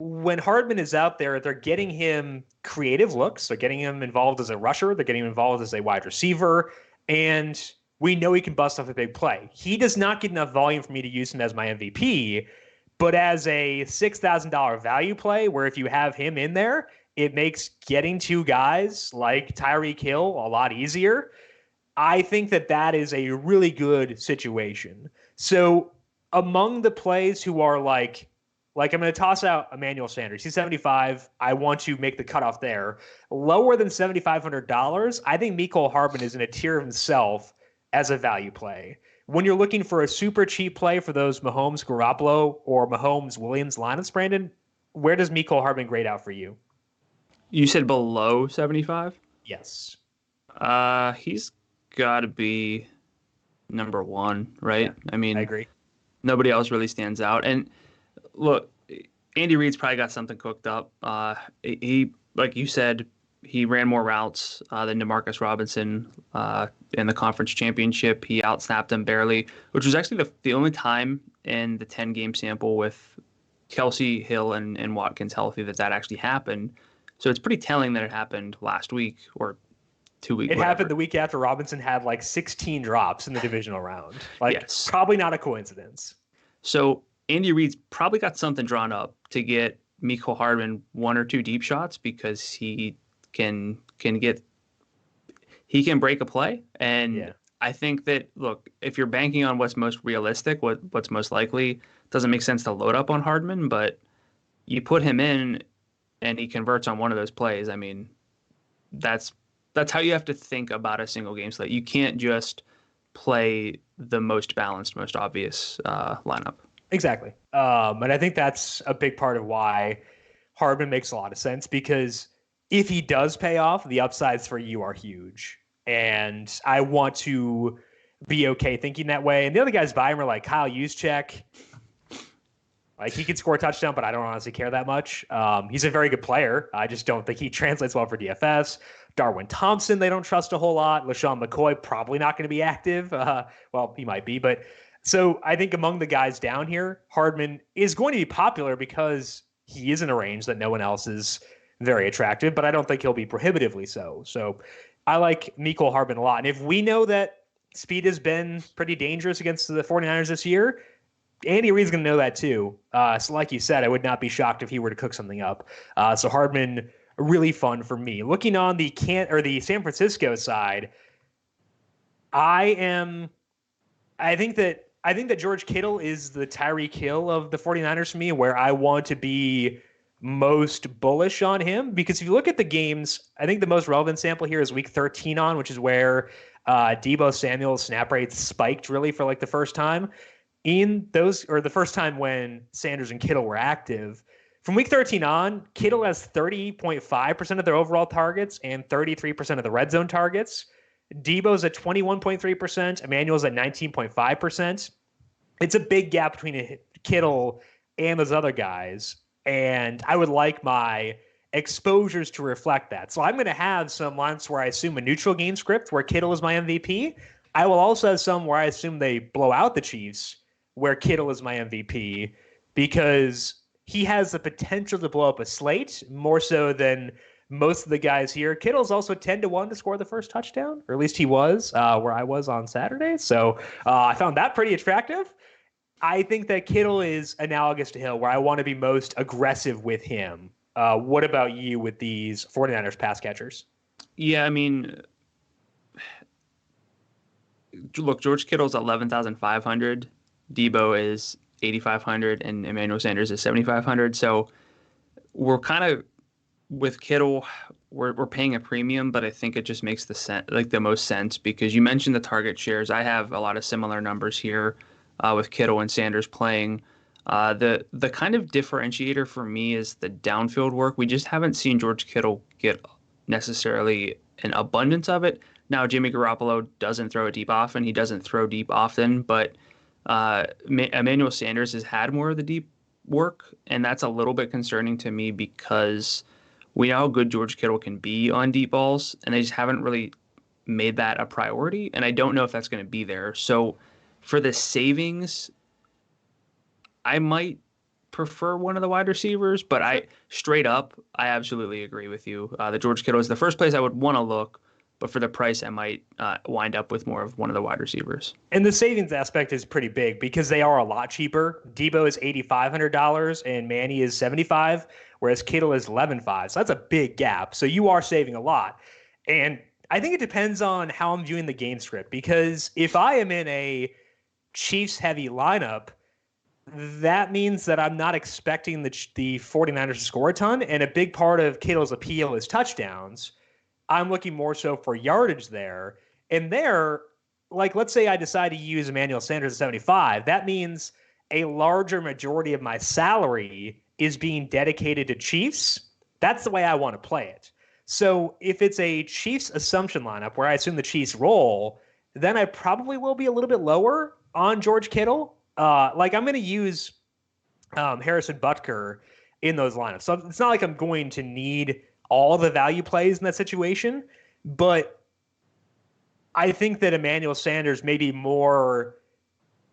when Hardman is out there, they're getting him creative looks. They're getting him involved as a rusher. They're getting him involved as a wide receiver. And we know he can bust off a big play. He does not get enough volume for me to use him as my MVP, but as a $6,000 value play where if you have him in there, it makes getting 2 guys like Tyreek Hill a lot easier. I think that is a really good situation. So among the plays who are like I'm going to toss out Emmanuel Sanders. He's 75. I want to make the cutoff there. Lower than $7,500, I think Mecole Hardman is in a tier of himself as a value play. When you're looking for a super cheap play for those Mahomes, Garoppolo, or Mahomes, Williams lineups, Brandon, where does Mecole Hardman grade out for you? You said below 75? Yes. He's got to be number 1, right? Yeah, I mean, I agree. Nobody else really stands out. And look, Andy Reid's probably got something cooked up. He, like you said, he ran more routes than DeMarcus Robinson in the conference championship. He outsnapped him barely, which was actually the only time in the 10-game sample with Kelsey, Hill, and Watkins healthy that actually happened. So it's pretty telling that it happened last week or 2 weeks. It happened the week after Robinson had like 16 drops in the divisional round. Like, yes. Probably not a coincidence. So Andy Reid's probably got something drawn up to get Mecole Hardman 1 or 2 deep shots because he can break a play. And I think that, look, if you're banking on what's most realistic, what's most likely, doesn't make sense to load up on Hardman, but you put him in and he converts on one of those plays. I mean, that's how you have to think about a single game slate. You can't just play the most balanced, most obvious lineup. Exactly. And I think that's a big part of why Hardman makes a lot of sense, because if he does pay off, the upsides for you are huge. And I want to be okay thinking that way. And the other guys by him are like Kyle Juszczyk. Like, he could score a touchdown, but I don't honestly care that much. He's a very good player. I just don't think he translates well for DFS. Darwin Thompson, they don't trust a whole lot. LaShawn McCoy, probably not going to be active. Well, he might be. But so I think among the guys down here, Hardman is going to be popular because he is in a range that no one else is very attractive, but I don't think he'll be prohibitively so. So I like Mecole Hardman a lot. And if we know that speed has been pretty dangerous against the 49ers this year, Andy Reid's going to know that too. So like you said, I would not be shocked if he were to cook something up. So Hardman, really fun for me. Looking on the San Francisco side, I think that George Kittle is the Tyreek Hill of the 49ers for me, where I want to be most bullish on him. Because if you look at the games, I think the most relevant sample here is week 13 on, which is where Deebo Samuel's snap rates spiked really for like the first time. The first time when Sanders and Kittle were active. From week 13 on, Kittle has 30.5% of their overall targets and 33% of the red zone targets. Deebo's at 21.3%. Emmanuel's at 19.5%. It's a big gap between Kittle and those other guys. And I would like my exposures to reflect that. So I'm going to have some months where I assume a neutral game script where Kittle is my MVP. I will also have some where I assume they blow out the Chiefs, where Kittle is my MVP, because he has the potential to blow up a slate more so than most of the guys here. Kittle's also 10-1 to score the first touchdown, or at least he was where I was on Saturday. So I found that pretty attractive. I think that Kittle is analogous to Hill, where I want to be most aggressive with him. What about you with these 49ers pass catchers? Yeah, I mean, look, George Kittle's 11,500. Deebo is 8,500 and Emmanuel Sanders is 7,500. So we're kind of with Kittle, we're paying a premium, but I think it just makes the most sense because you mentioned the target shares. I have a lot of similar numbers here with Kittle and Sanders playing. The kind of differentiator for me is the downfield work. We just haven't seen George Kittle get necessarily an abundance of it. Now, Jimmy Garoppolo doesn't throw it deep often. He doesn't throw deep often, but Emmanuel Sanders has had more of the deep work, and that's a little bit concerning to me because we know how good George Kittle can be on deep balls, and they just haven't really made that a priority, and I don't know if that's going to be there. So for the savings, I might prefer one of the wide receivers, but I absolutely agree with you. The George Kittle is the first place I would want to look. But for the price, I might wind up with more of one of the wide receivers. And the savings aspect is pretty big because they are a lot cheaper. Deebo is $8,500 and Manny is $75,000, whereas Kittle is $11,500. So that's a big gap. So you are saving a lot. And I think it depends on how I'm viewing the game script, because if I am in a Chiefs-heavy lineup, that means that I'm not expecting the 49ers to score a ton. And a big part of Kittle's appeal is touchdowns. I'm looking more so for yardage there. And there, like, let's say I decide to use Emmanuel Sanders at 75. That means a larger majority of my salary is being dedicated to Chiefs. That's the way I want to play it. So if it's a Chiefs assumption lineup where I assume the Chiefs roll, then I probably will be a little bit lower on George Kittle. Like, I'm going to use Harrison Butker in those lineups. So it's not like I'm going to need all the value plays in that situation, but I think that Emmanuel Sanders may be more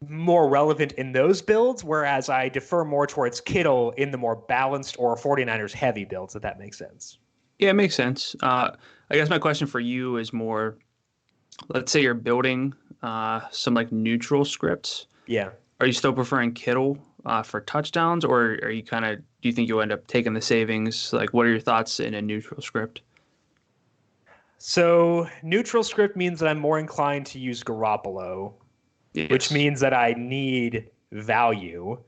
relevant in those builds, whereas I defer more towards Kittle in the more balanced or 49ers heavy builds, if that makes sense. Yeah, it makes sense. I guess my question for you is more, let's say you're building some like neutral scripts. Yeah. Are you still preferring Kittle for touchdowns, or are you do you think you'll end up taking the savings? Like, what are your thoughts in a neutral script? So neutral script means that I'm more inclined to use Garoppolo, Yes. which means that I need value,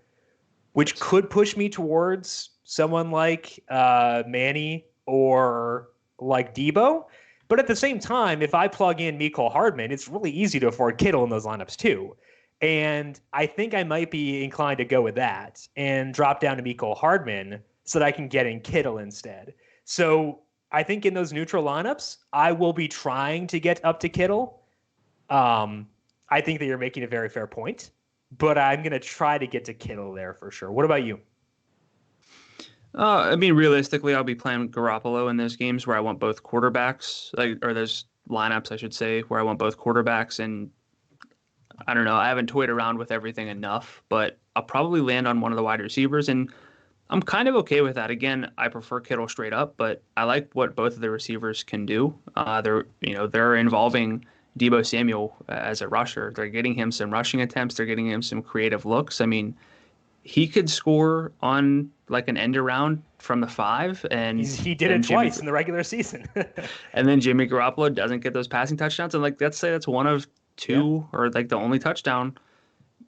which could push me towards someone like Manny or like Deebo. But at the same time, if I plug in Mecole Hardman, it's really easy to afford Kittle in those lineups too. And I think I might be inclined to go with that and drop down to Mecole Hardman so that I can get in Kittle instead. So I think in those neutral lineups, I will be trying to get up to Kittle. I think that you're making a very fair point, but I'm going to try to get to Kittle there for sure. What about you? I mean, realistically, I'll be playing Garoppolo in those games where I want both quarterbacks, or those lineups, I should say, where I want both quarterbacks. And I don't know, I haven't toyed around with everything enough, but I'll probably land on one of the wide receivers, and I'm kind of okay with that. Again, I prefer Kittle straight up, but I like what both of the receivers can do. They're involving Deebo Samuel as a rusher. They're getting him some rushing attempts. They're getting him some creative looks. I mean, he could score on like an end around from the 5, and he did it twice in the regular season. And then Jimmy Garoppolo doesn't get those passing touchdowns, and like let's say that's one of two or like the only touchdown.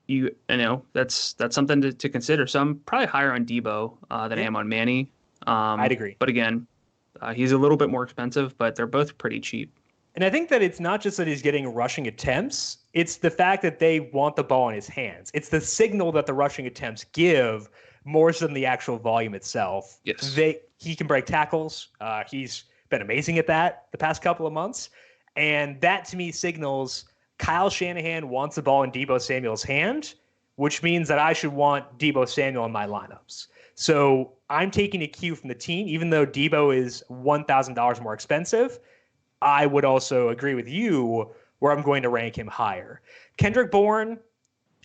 You know that's something to consider. So I'm probably higher on Deebo than I am on Manny. I'd agree. But again, he's a little bit more expensive, but they're both pretty cheap. And I think that it's not just that he's getting rushing attempts. It's the fact that they want the ball in his hands. It's the signal that the rushing attempts give more so than the actual volume itself. Yes. He can break tackles. He's been amazing at that the past couple of months. And that to me signals Kyle Shanahan wants the ball in Deebo Samuel's hand, which means that I should want Deebo Samuel in my lineups. So I'm taking a cue from the team, even though Deebo is $1,000 more expensive. I would also agree with you where I'm going to rank him higher. Kendrick Bourne,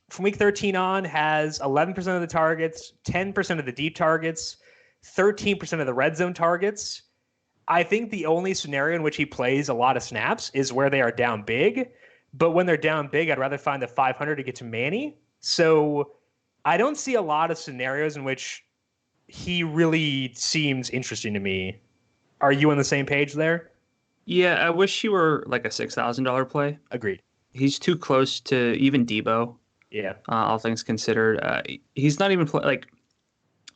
from week 13 on, has 11% of the targets, 10% of the deep targets, 13% of the red zone targets. I think the only scenario in which he plays a lot of snaps is where they are down big. But when they're down big, I'd rather find the 500 to get to Manny. So I don't see a lot of scenarios in which he really seems interesting to me. Are you on the same page there? Yeah, I wish he were like a $6,000 play. Agreed. He's too close to even Deebo. Yeah. All things considered, he's not even like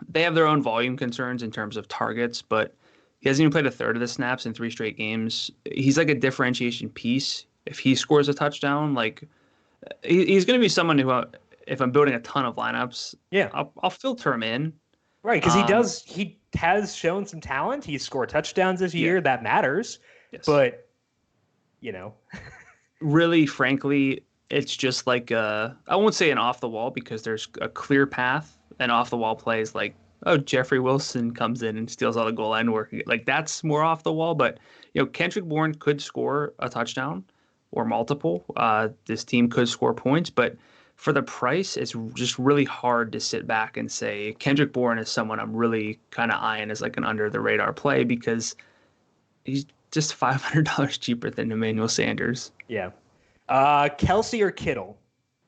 they have their own volume concerns in terms of targets, but he hasn't even played a third of the snaps in 3 straight games. He's like a differentiation piece. If he scores a touchdown, like he's going to be someone who, if I'm building a ton of lineups, I'll filter him in. Right, because he has shown some talent. He's scored touchdowns this year. That matters. Yes. But, really, frankly, it's just like I won't say an off the wall because there's a clear path, and off the wall plays like, oh, Jeffrey Wilson comes in and steals all the goal line work. Like that's more off the wall. But Kendrick Bourne could score a touchdown or multiple. This team could score points, but for the price, it's just really hard to sit back and say Kendrick Bourne is someone I'm really kind of eyeing as like an under the radar play because he's just $500 cheaper than Emmanuel Sanders. Yeah. Kelsey or Kittle?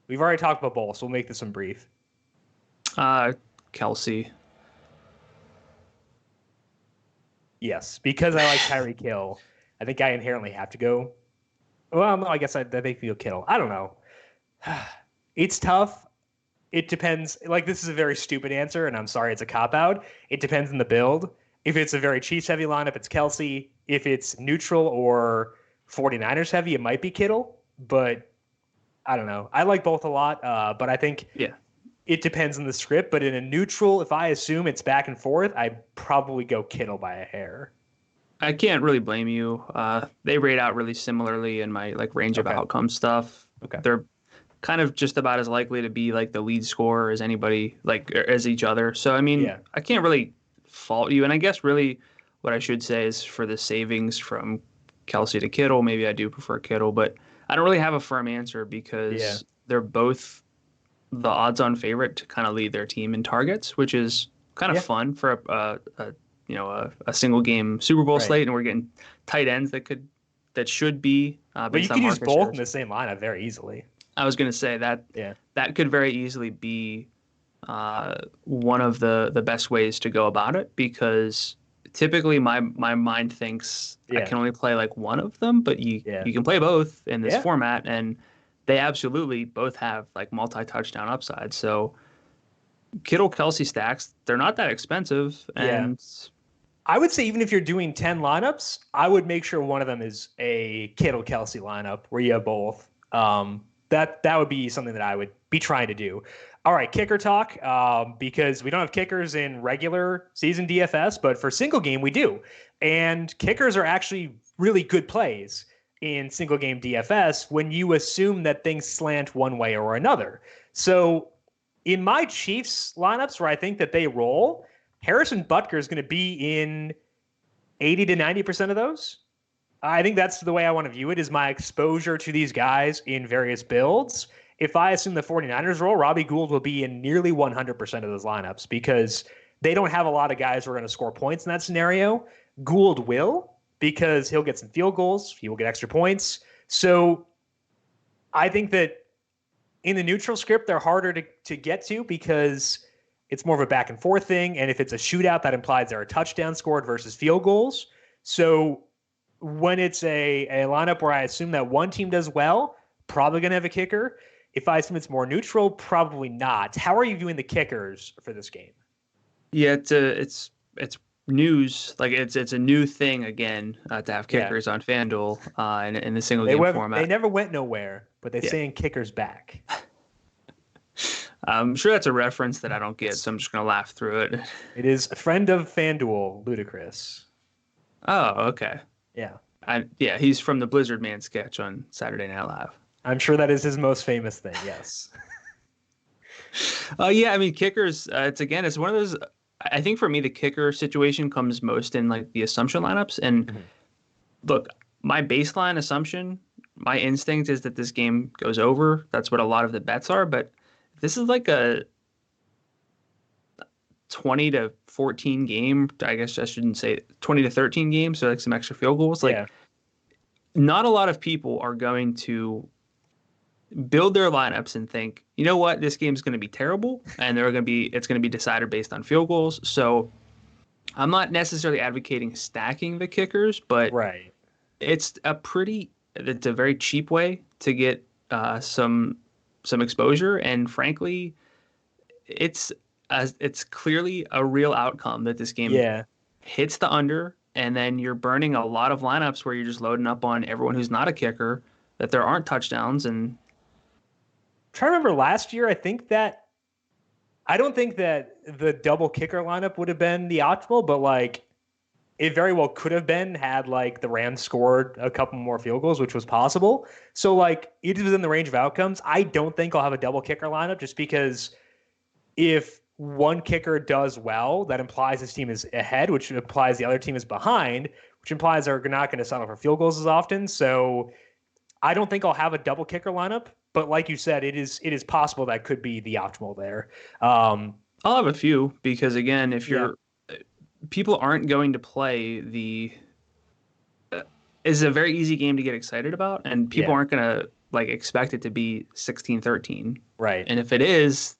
We've already talked about both, so we'll make this one brief. Kelsey. Yes, because I like Tyreek Hill. I think I inherently have to go. Well, no, I guess I think you go Kittle. I don't know. It's tough. It depends. Like, this is a very stupid answer, and I'm sorry it's a cop-out. It depends on the build. If it's a very Chiefs-heavy lineup, it's Kelsey. If it's neutral or 49ers-heavy, it might be Kittle. But I don't know. I like both a lot, but I think it depends on the script. But in a neutral, if I assume it's back and forth, I'd probably go Kittle by a hair. I can't really blame you. They rate out really similarly in my like range of outcome stuff. Okay. They're kind of just about as likely to be like the lead scorer as anybody, like as each other. So I mean, I can't really fault you. And I guess really what I should say is for the savings from Kelsey to Kittle, maybe I do prefer Kittle, but I don't really have a firm answer because they're both the odds-on favorite to kind of lead their team in targets, which is kind of fun for a single game Super Bowl slate, and we're getting tight ends that should be. But you could use both in the same lineup very easily. I was going to say that that could very easily be one of the best ways to go about it because typically my mind thinks I can only play like one of them, but you can play both in this format, and they absolutely both have like multi-touchdown upside. So Kittle Kelsey stacks, they're not that expensive, and I would say even if you're doing 10 lineups, I would make sure one of them is a Kittle Kelsey lineup where you have both. that would be something that I would be trying to do. All right, kicker talk, because we don't have kickers in regular season DFS, but for single game we do. And kickers are actually really good plays in single game DFS when you assume that things slant one way or another. So in my Chiefs lineups where I think that they roll, Harrison Butker is going to be in 80 to 90% of those. I think that's the way I want to view it, is my exposure to these guys in various builds. If I assume the 49ers roll, Robbie Gould will be in nearly 100% of those lineups because they don't have a lot of guys who are going to score points in that scenario. Gould will, because he'll get some field goals. He will get extra points. So I think that in the neutral script, they're harder to get to because it's more of a back and forth thing. And if it's a shootout, that implies there are touchdowns scored versus field goals. So when it's a lineup where I assume that one team does well, probably going to have a kicker. If I assume it's more neutral, probably not. How are you viewing the kickers for this game? Yeah, it's news. Like it's a new thing again to have kickers on FanDuel in the single game format. They never went nowhere, but they're saying kickers back. I'm sure that's a reference that I don't get, so I'm just gonna laugh through it. It is a friend of FanDuel, Ludacris. Oh, okay. Yeah. He's from the Blizzard Man sketch on Saturday Night Live. I'm sure that is his most famous thing, yes. Yeah, I mean, kickers, it's one of those, I think for me, the kicker situation comes most in like the assumption lineups. And look, my baseline assumption, my instinct is that this game goes over. That's what a lot of the bets are. But this is like a 20 to 14 game. I guess I shouldn't say 20 to 13 game. So like some extra field goals. Like not a lot of people are going to build their lineups and think, you know what, this game's going to be terrible and it's going to be decided based on field goals. So I'm not necessarily advocating stacking the kickers, but it's a very cheap way to get some exposure. And frankly, it's clearly a real outcome that this game hits the under, and then you're burning a lot of lineups where you're just loading up on everyone who's not a kicker, that there aren't touchdowns. And try to remember last year, I don't think that the double kicker lineup would have been the optimal, but like it very well could have been had like the Rams scored a couple more field goals, which was possible. So like it is within the range of outcomes. I don't think I'll have a double kicker lineup just because if one kicker does well, that implies his team is ahead, which implies the other team is behind, which implies they're not going to settle for field goals as often. So I don't think I'll have a double kicker lineup. But like you said, it is possible that could be the optimal there. I'll have a few because, again, if people aren't going to play is a very easy game to get excited about, and people aren't going to like expect it to be 16-13. Right. And if it is,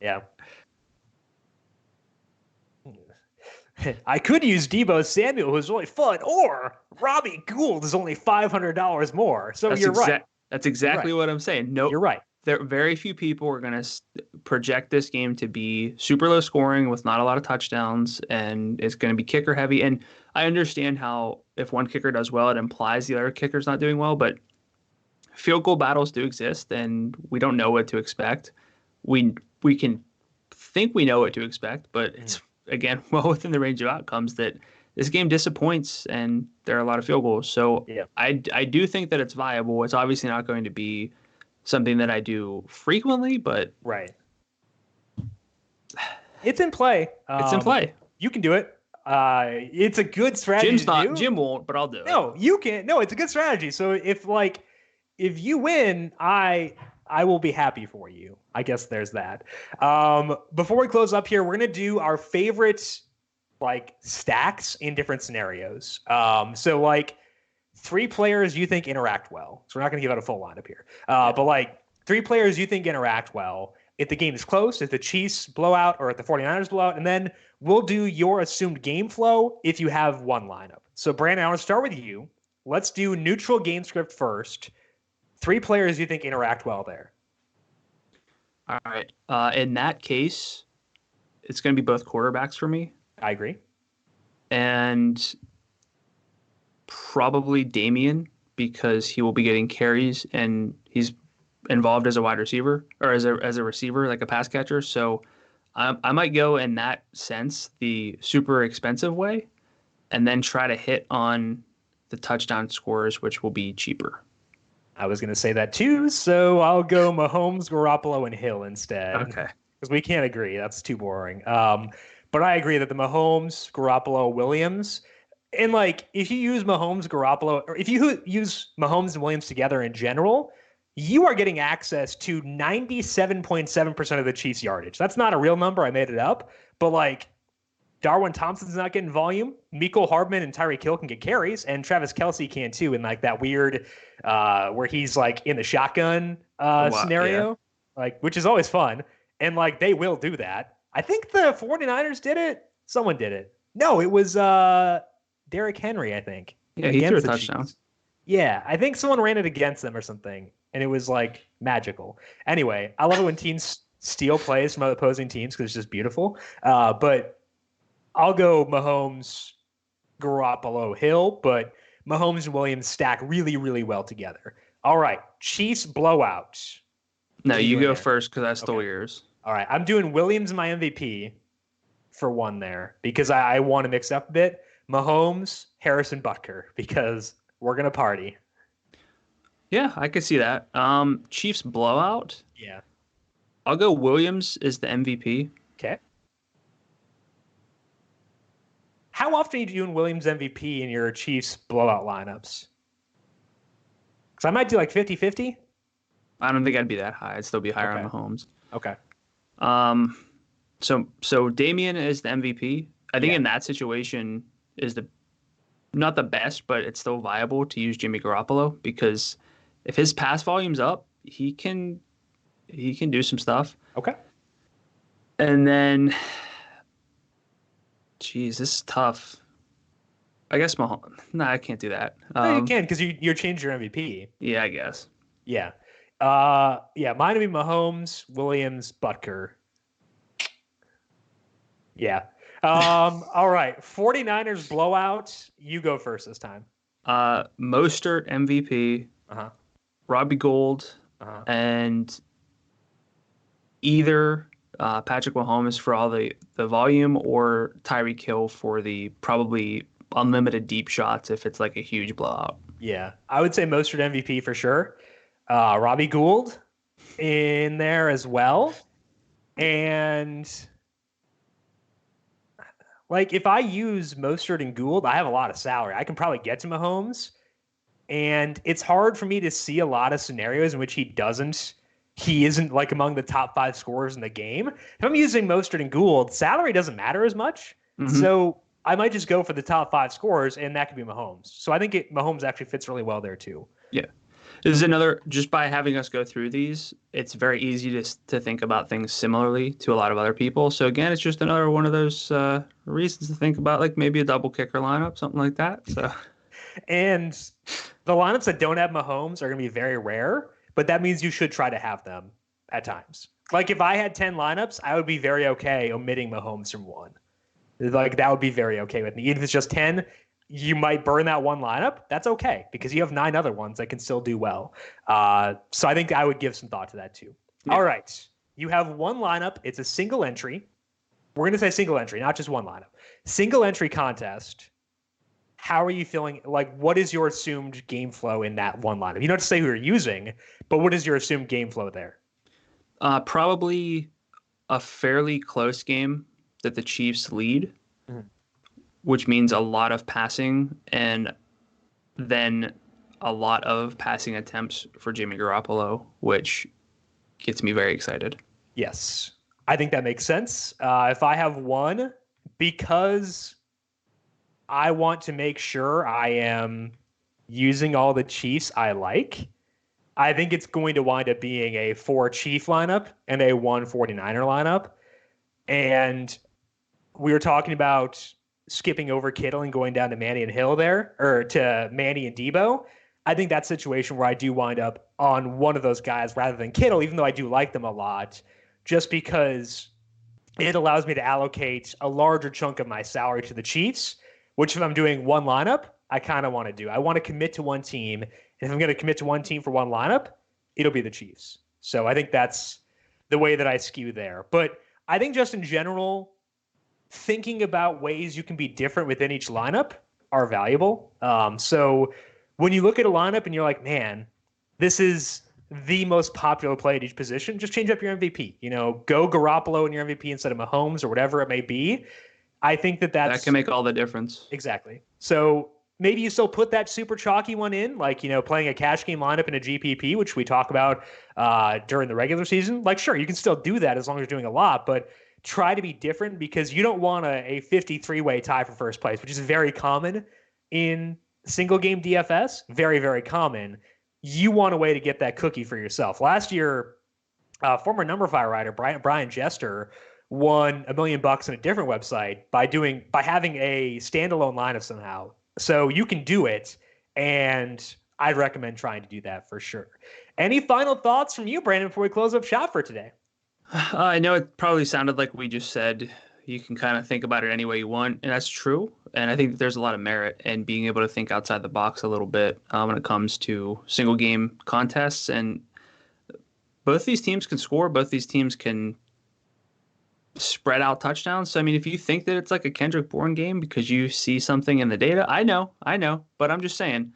I could use Deebo Samuel, who's really fun, or Robbie Gould is only $500 more. So you're right. That's exactly what I'm saying. No, you're right. There are very few people are going to project this game to be super low scoring with not a lot of touchdowns, and it's going to be kicker heavy. And I understand how if one kicker does well, it implies the other kicker's not doing well, but field goal battles do exist, and we don't know what to expect. We can think we know what to expect, but it's, again, well within the range of outcomes that this game disappoints and there are a lot of field goals. So I do think that it's viable. It's obviously not going to be something that I do frequently, but it's in play. It's in play. You can do it. It's a good strategy. Jim won't, but I'll do it. No, you can. No, it's a good strategy. So if you win, I will be happy for you. I guess there's that. Before we close up here, we're gonna do our favorite like stacks in different scenarios. So like 3 players you think interact well. So we're not going to give out a full lineup here. But like 3 players you think interact well. If the game is close, if the Chiefs blow out or if the 49ers blow out, and then we'll do your assumed game flow if you have one lineup. So Brandon, I want to start with you. Let's do neutral game script first. 3 players you think interact well there. All right. In that case, it's going to be both quarterbacks for me. I agree. And probably Damian, because he will be getting carries and he's involved as a wide receiver or as a receiver, like a pass catcher. So I might go in that sense, the super expensive way, and then try to hit on the touchdown scores, which will be cheaper. I was going to say that too, so I'll go Mahomes, Garoppolo, and Hill instead. Okay. Because we can't agree. That's too boring. But I agree that the Mahomes, Garoppolo, Williams, and like if you use Mahomes, Garoppolo, or if you use Mahomes and Williams together in general, you are getting access to 97.7% of the Chiefs' yardage. That's not a real number. I made it up. But like Darwin Thompson's not getting volume. Mecole Hardman and Tyreek Hill can get carries, and Travis Kelce can too. In like that weird where he's like in the shotgun scenario, like which is always fun. And like they will do that. I think the 49ers did it. Someone did it. No, it was Derrick Henry, I think. Yeah, he threw a touchdown. Yeah, I think someone ran it against them or something, and it was like magical. Anyway, I love it when teams steal plays from other opposing teams because it's just beautiful. But I'll go Mahomes, Garoppolo, Hill, but Mahomes and Williams stack really, really well together. All right, Chiefs blowout. No, you go first because I stole yours. All right, I'm doing Williams my MVP for one there because I want to mix up a bit. Mahomes, Harrison Butker because we're gonna party. Yeah, I could see that. Chiefs blowout. Yeah, I'll go Williams is the MVP. Okay. How often are you doing Williams MVP in your Chiefs blowout lineups? Because I might do like 50-50. I don't think I'd be that high. I'd still be higher on Mahomes. Okay. So Damian is the MVP. I think in that situation is not the best, but it's still viable to use Jimmy Garoppolo because if his pass volume's up, he can do some stuff. Okay. And then, geez, this is tough. I guess Mahomes. No, I can't do that. No, you can because you changed your MVP. Yeah, I guess. Yeah. Mine would be Mahomes, Williams, Butker. Yeah. All right. 49ers blowout. You go first this time. Mostert MVP. Robbie Gould. And either Patrick Mahomes for all the volume or Tyreek Hill for the probably unlimited deep shots if it's like a huge blowout. Yeah. I would say Mostert MVP for sure. Robbie Gould in there as well. And like if I use Mostert and Gould, I have a lot of salary. I can probably get to Mahomes. And it's hard for me to see a lot of scenarios in which he isn't like among the top 5 scorers in the game. If I'm using Mostert and Gould, salary doesn't matter as much. Mm-hmm. So I might just go for the top 5 scorers, and that could be Mahomes. So I think Mahomes actually fits really well there too. Yeah. This is another, just by having us go through these, it's very easy to think about things similarly to a lot of other people. So again, it's just another one of those reasons to think about like maybe a double kicker lineup, something like that. So, and the lineups that don't have Mahomes are going to be very rare, but that means you should try to have them at times. Like if I had 10 lineups, I would be very okay omitting Mahomes from one. Like that would be very okay with me. Even if it's just 10, you might burn that one lineup. That's okay because you have 9 other ones that can still do well. So I think I would give some thought to that too. Yeah. All right. You have one lineup. It's a single entry. We're going to say single entry, not just one lineup. Single entry contest. How are you feeling? Like, what is your assumed game flow in that one lineup? You don't have to say who you're using, but what is your assumed game flow there? Probably a fairly close game that the Chiefs lead, which means a lot of passing and then a lot of passing attempts for Jimmy Garoppolo, which gets me very excited. Yes, I think that makes sense. If I have one, because I want to make sure I am using all the Chiefs I like, I think it's going to wind up being a 4 Chief lineup and a 1 49er lineup. And we were talking about skipping over Kittel and going down to Manny and Hill there, or to Manny and Debo. I think that's a situation where I do wind up on one of those guys rather than Kittel, even though I do like them a lot, just because it allows me to allocate a larger chunk of my salary to the Chiefs, which if I'm doing one lineup, I kind of want to do. I want to commit to one team. And if I'm going to commit to one team for one lineup, it'll be the Chiefs. So I think that's the way that I skew there. But I think just in general, thinking about ways you can be different within each lineup are valuable. So when you look at a lineup and you're like, man, this is the most popular play at each position, just change up your MVP. Go Garoppolo in your MVP instead of Mahomes or whatever it may be. I think that can make all the difference. Exactly. So maybe you still put that super chalky one in, like, playing a cash game lineup in a GPP, which we talk about during the regular season. Like, sure, you can still do that as long as you're doing a lot, but try to be different because you don't want a 53-way tie for first place, which is very common in single game DFS. Very, very common. You want a way to get that cookie for yourself. Last year, former Numberfire writer Brian Jester won $1 million in a different website by having a standalone lineup somehow. So you can do it, and I'd recommend trying to do that for sure. Any final thoughts from you, Brandon, before we close up shop for today? I know it probably sounded like we just said you can kind of think about it any way you want, and that's true. And I think that there's a lot of merit in being able to think outside the box a little bit when it comes to single game contests. And both these teams can score. Both these teams can spread out touchdowns. So, I mean, if you think that it's like a Kendrick Bourne game because you see something in the data, I know, but I'm just saying,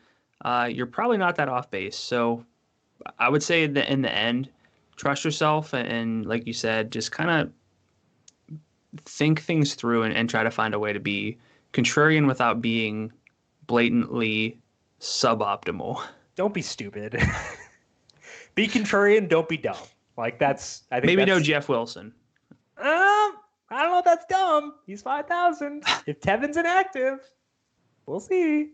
you're probably not that off base. So I would say that in the end, trust yourself and like you said, just kind of think things through and try to find a way to be contrarian without being blatantly suboptimal. Don't be stupid. Be contrarian, don't be dumb. Like I think maybe no Jeff Wilson. I don't know if that's dumb. He's 5,000. If Tevin's inactive, we'll see.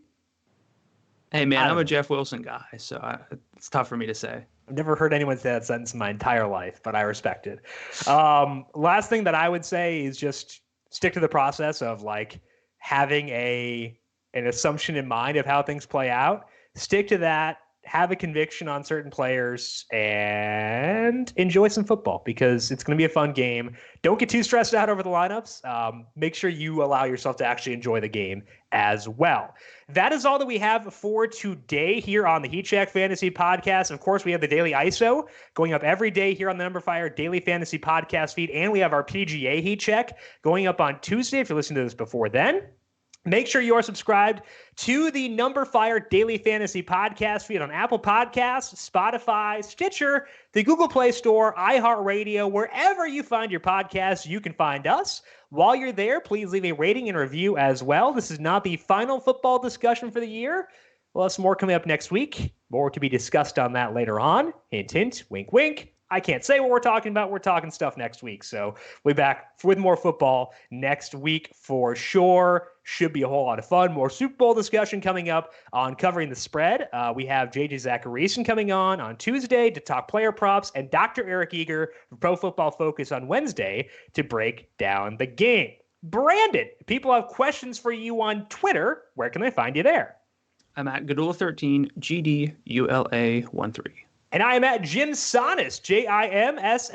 Hey, man, I'm a Jeff Wilson guy, so it's tough for me to say. I've never heard anyone say that sentence in my entire life, but I respect it. Last thing that I would say is just stick to the process of like having an assumption in mind of how things play out. Stick to that. Have a conviction on certain players and enjoy some football because it's going to be a fun game. Don't get too stressed out over the lineups. Make sure you allow yourself to actually enjoy the game as well. That is all that we have for today here on the Heat Check Fantasy Podcast. Of course, we have the Daily ISO going up every day here on the Numberfire Daily Fantasy Podcast feed, and we have our PGA Heat Check going up on Tuesday if you're listening to this before then. Make sure you are subscribed to the Numberfire Daily Fantasy Podcast feed on Apple Podcasts, Spotify, Stitcher, the Google Play Store, iHeartRadio, wherever you find your podcasts, you can find us. While you're there, please leave a rating and review as well. This is not the final football discussion for the year. We'll have some more coming up next week. More to be discussed on that later on. Hint, hint, wink, wink. I can't say what we're talking about. We're talking stuff next week. So we'll be back with more football next week for sure. Should be a whole lot of fun. More Super Bowl discussion coming up on Covering the Spread. We have JJ Zachariason coming on Tuesday to talk player props, and Dr. Eric Eager from Pro Football Focus on Wednesday to break down the game. Brandon, people have questions for you on Twitter. Where can they find you there? I'm at Gadula13, GDULA13. And I am at Jim Sannes, JIMSANNES.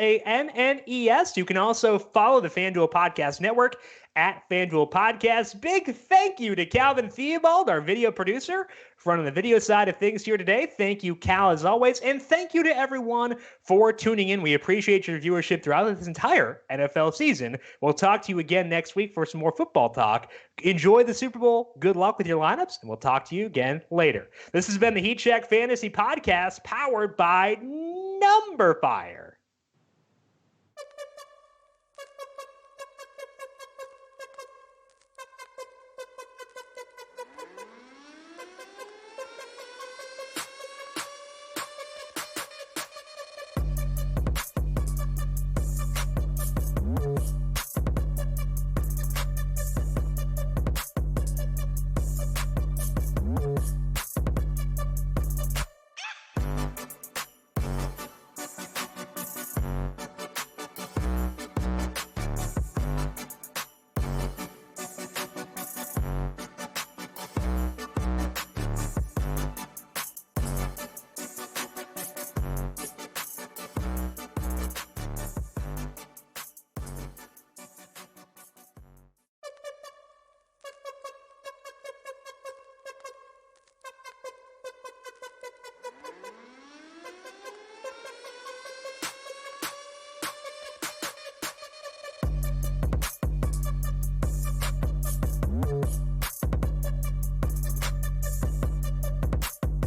You can also follow the FanDuel Podcast Network at FanDuel Podcast. Big thank you to Calvin Theobald, our video producer, for running the video side of things here today. Thank you, Cal, as always. And thank you to everyone for tuning in. We appreciate your viewership throughout this entire NFL season. We'll talk to you again next week for some more football talk. Enjoy the Super Bowl. Good luck with your lineups, and we'll talk to you again later. This has been the Heat Check Fantasy Podcast, powered by Numberfire.